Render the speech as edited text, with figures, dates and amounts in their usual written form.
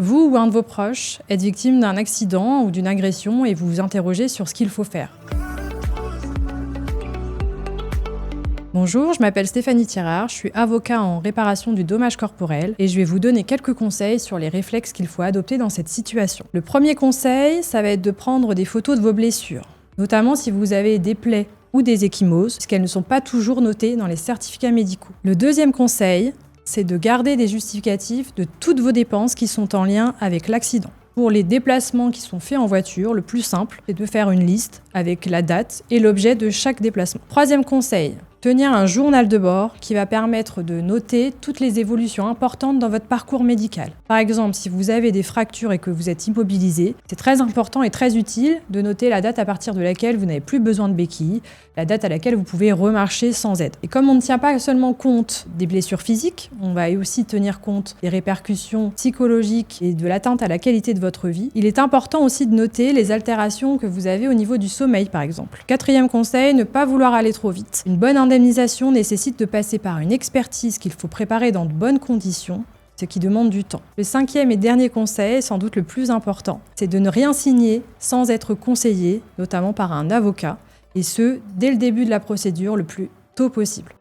Vous ou un de vos proches êtes victime d'un accident ou d'une agression et vous vous interrogez sur ce qu'il faut faire. Bonjour, je m'appelle Stéphanie Thirard, je suis avocat en réparation du dommage corporel et je vais vous donner quelques conseils sur les réflexes qu'il faut adopter dans cette situation. Le premier conseil, ça va être de prendre des photos de vos blessures, notamment si vous avez des plaies ou des ecchymoses, puisqu'elles ne sont pas toujours notées dans les certificats médicaux. Le deuxième conseil, c'est de garder des justificatifs de toutes vos dépenses qui sont en lien avec l'accident. Pour les déplacements qui sont faits en voiture, le plus simple, c'est de faire une liste avec la date et l'objet de chaque déplacement. Troisième conseil, tenir un journal de bord qui va permettre de noter toutes les évolutions importantes dans votre parcours médical. Par exemple, si vous avez des fractures et que vous êtes immobilisé, c'est très important et très utile de noter la date à partir de laquelle vous n'avez plus besoin de béquilles, la date à laquelle vous pouvez remarcher sans aide. Et comme on ne tient pas seulement compte des blessures physiques, on va aussi tenir compte des répercussions psychologiques et de l'atteinte à la qualité de votre vie, il est important aussi de noter les altérations que vous avez au niveau du sommeil, par exemple. Quatrième conseil, ne pas vouloir aller trop vite. Une bonne indemnisation nécessite de passer par une expertise qu'il faut préparer dans de bonnes conditions, ce qui demande du temps. Le cinquième et dernier conseil, sans doute le plus important, c'est de ne rien signer sans être conseillé, notamment par un avocat, et ce, dès le début de la procédure, le plus tôt possible.